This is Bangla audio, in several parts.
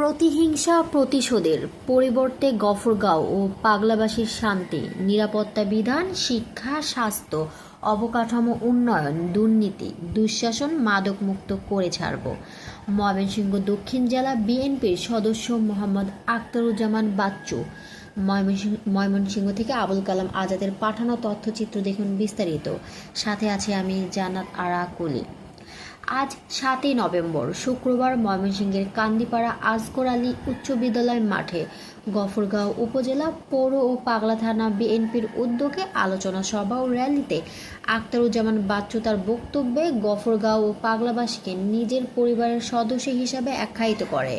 প্রতিহিংসা প্রতিশোধের পরিবর্তে গফরগাঁও ও পাগলাবাসীর শান্তি, নিরাপত্তা বিধান, শিক্ষা, স্বাস্থ্য, অবকাঠামো উন্নয়ন, দুর্নীতি, দুঃশাসন, মাদকমুক্ত করে ছাড়ব। ময়মনসিংহ দক্ষিণ জেলা বিএনপির সদস্য মোহাম্মদ আখতারুজ্জামান বাচ্চু। ময়মনসিংহ থেকে আবুল কালাম আজাদের পাঠানো তথ্যচিত্র দেখুন বিস্তারিত। সাথে আছে আমি জান্নাত আরা কলি। আজ 7ই নভেম্বর শুক্রবার ময়মনসিংহের কান্দিপাড়া আসগর আলী উচ্চ বিদ্যালয় মাঠে গফরগাঁও উপজেলা পৌর ও পাগলা থানা বিএনপির উদ্যোগে আলোচনা সভা ও র্যালিতে আখতারুজ্জামান বাচ্চু তার বক্তব্যে গফরগাঁও ও পাগলাবাসীকে নিজের পরিবারের সদস্য হিসাবে আখ্যায়িত করে।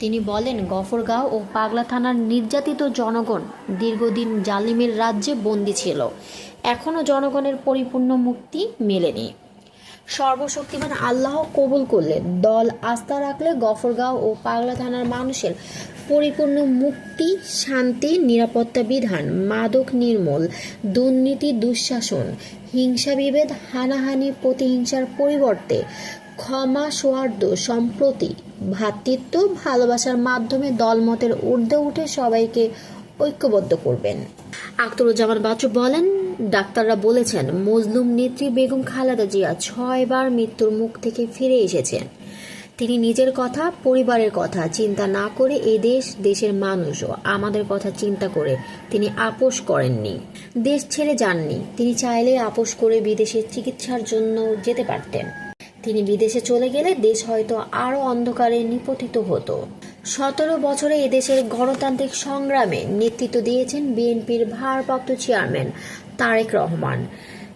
তিনি বলেন, গফরগাঁও ও পাগলা থানার নির্যাতিত জনগণ দীর্ঘদিন জালিমের রাজ্যে বন্দী ছিল। এখনও জনগণের পরিপূর্ণ মুক্তি মেলেনি। সর্বশক্তিমান আল্লাহ কবুল করলে, দল আস্থা রাখলে গফরগাঁও ও পাগলা থানার মানুষের পরিপূর্ণ মুক্তি, শান্তি, নিরাপত্তা বিধান, মাদক নির্মূল, দুর্নীতি, দুঃশাসন, হিংসা বিভেদ, হানাহানি, প্রতিহিংসার পরিবর্তে ক্ষমা, সৌহার্দ্য, সম্প্রতি, ভ্রাতৃত্ব, ভালোবাসার মাধ্যমে দলমতের ঊর্ধ্বে উঠে সবাইকে ঐক্যবদ্ধ করবেন। আখতারুজ্জামান বাচ্চু বলেন, ডাক্তাররা বলেছেন মজলুম নেত্রী বেগম খালেদা জিয়া 6 বার মৃত্যুর মুখ থেকে ফিরে এসেছেন। তিনি নিজের কথা, পরিবারের কথা চিন্তা না করে দেশের মানুষ ও আমাদের কথা চিন্তা করে তিনি আপোষ করেননি, দেশ ছেড়ে যাননি। তিনি চাইলে আপোষ করে বিদেশে চিকিৎসার জন্য যেতে পারতেন। তিনি বিদেশে চলে গেলে দেশ হয়তো আরও অন্ধকারে নিপতিত হতো। 17 বছরে এদেশের গণতান্ত্রিক সংগ্রামে নেতৃত্ব দিয়েছেন বিএনপির ভারপ্রাপ্ত চেয়ারম্যান তারেক রহমান।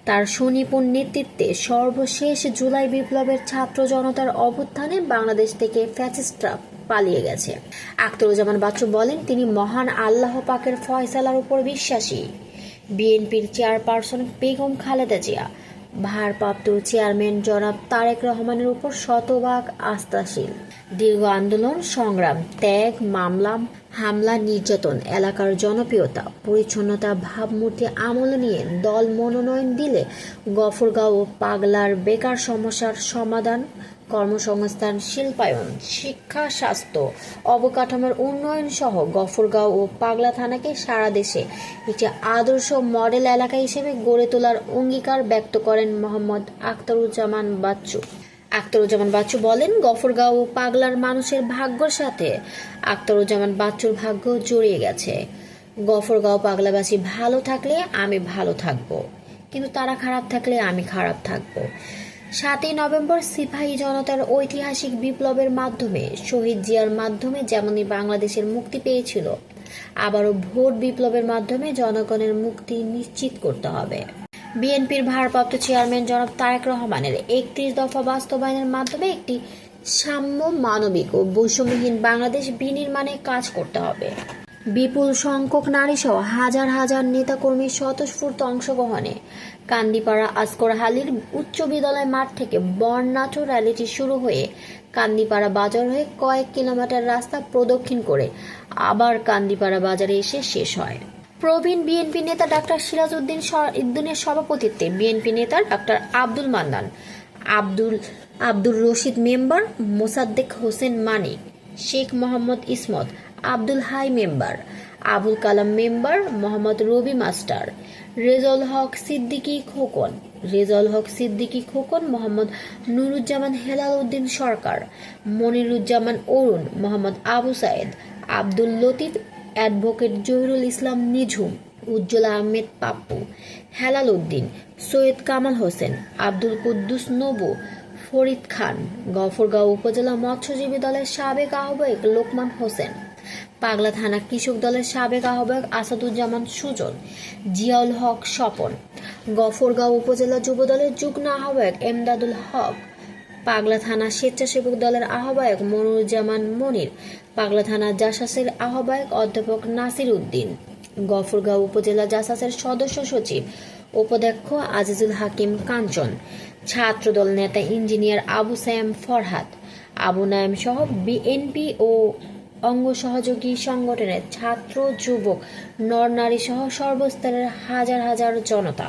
তার সুনিপুণ নেতৃত্বে সর্বশেষ জুলাই বিপ্লবের ছাত্র জনতার অভ্যুত্থানে বাংলাদেশ থেকে ফ্যাসিস্টরা পালিয়ে গেছে। আখতারুজ্জামান বাচ্চু বলেন, তিনি মহান আল্লাহ পাকের ফয়সালার উপর বিশ্বাসী। বিএনপির চেয়ারপারসন বেগম খালেদা জিয়া, ভারপ্রাপ্ত চেয়ারম্যান জনাব তারেক রহমানের উপর শতভাগ আস্থাশীল। দীর্ঘ আন্দোলন সংগ্রাম, ত্যাগ, মামলা, হামলা, নির্যাতন, এলাকার জনপ্রিয়তা, পরিচ্ছন্নতা, ভাবমূর্তি আমল নিয়ে দল মনোনয়ন দিলে গফরগাঁও ও পাগলার বেকার সমস্যার সমাধান, কর্মসংস্থান, শিল্পায়ন, শিক্ষা, স্বাস্থ্য, অবকাঠামোর উন্নয়ন সহ গফরগাঁও ও পাগলা থানাকে সারা দেশে একটি আদর্শ মডেল এলাকা হিসেবে গড়ে তোলার অঙ্গীকার ব্যক্ত করেন মোহাম্মদ আখতারুজ্জামান বাচ্চু। আখতারুজ্জামান বাচ্চু বলেন, গফরগাঁও ও পাগলার মানুষের ভাগ্যের সাথে আখতারুজ্জামান বাচ্চুর ভাগ্য জড়িয়ে গেছে। গফরগাঁও পাগলাবাসী ভালো থাকলে আমি ভালো থাকব, কিন্তু তারা খারাপ থাকলে আমি খারাপ থাকব। 7ই নভেম্বর সিপাহী জনতার ঐতিহাসিক বিপ্লবের মাধ্যমে, শহীদ জিয়ার মাধ্যমে যেমনই বাংলাদেশের মুক্তি পেয়েছিল, আবারও ভোট বিপ্লবের মাধ্যমে জনগণের মুক্তি নিশ্চিত করতে হবে। বিএনপির ভারপ্রাপ্ত চেয়ারম্যান জনাব তারেক রহমানের 31 দফা বাস্তবায়নের মাধ্যমে একটি সাম্য, মানবিক ও বৈষম্যহীন বাংলাদেশ বিনির্মাণে কাজ করতে হবে। বিপুল সংখ্যক নারীসহ হাজার হাজার নেতাকর্মীর স্বতঃস্ফূর্ত অংশগ্রহণে কান্দিপাড়া আসগর আলীর উচ্চ বিদ্যালয় মাঠ থেকে বর্ণাঢ্য র্যালিটি শুরু হয়ে কান্দিপাড়া বাজার হয়ে কয়েক কিলোমিটার রাস্তা প্রদক্ষিণ করে আবার কান্দিপাড়া বাজারে এসে শেষ হয়। প্রবীণ বিএনপি নেতা ডাক্তার সিরাজ উদ্দিনের সভাপতিত্বে বিএনপি নেতা ডাক্তার আব্দুল মান্নান, আব্দুর রশিদ মেম্বার, মোসাদ্দেক হোসেন মানিক, Sheikh Mohammad Ismat, Abdul high member, Abul Kalam member, Mohammad রবি মাস্টার, রেজাউল হক সিদ্দিকী খোকন, মোহাম্মদ নুরুজ্জামান হেলাল উদ্দিন সরকার, মনিরুজ্জামান অরুণ, মোহাম্মদ আবু সাইদ, আব্দুল লতিফ, অ্যাডভোকেট জহিরুল ইসলাম নিঝুম, উজ্জ্বল আহমেদ পাপ্পু, হেলাল উদ্দিন, সৈয়দ কামাল হোসেন, আব্দুল কুদ্দুস নবু, ফরিদ খান, গফরগাঁও উপজেলা মৎস্যজীবী দলের সাবেক আহ্বায়ক লোকমান হোসেন, পাগলা থানা কৃষক দলের সাবেক আহ্বায়ক আসাদুজ্জামান সুজন, জিয়াউল হক স্বপন, গফরগাঁও উপজেলা যুব দলের যুগ্ম আহ্বায়ক এমদাদুল হক, পাগলা থানা স্বেচ্ছাসেবক দলের আহ্বায়ক মনিরুজ্জামান মনির, পাগলা থানা জাসাসের আহ্বায়ক অধ্যাপক নাসির উদ্দিন, গফরগাঁও উপজেলা জাসাসের সদস্য সচিব উপাধ্যক্ষ আজিজুল হাকিম কাঞ্চন, ছাত্রদল নেতা ইঞ্জিনিয়ার আবু সায়েম ফরহাদ, আবু নায়েম সহ বিএনপি ও অঙ্গ সহযোগী সংগঠনের ছাত্র, যুবক, নর নারী সহ সর্বস্তরের হাজার হাজার জনতা।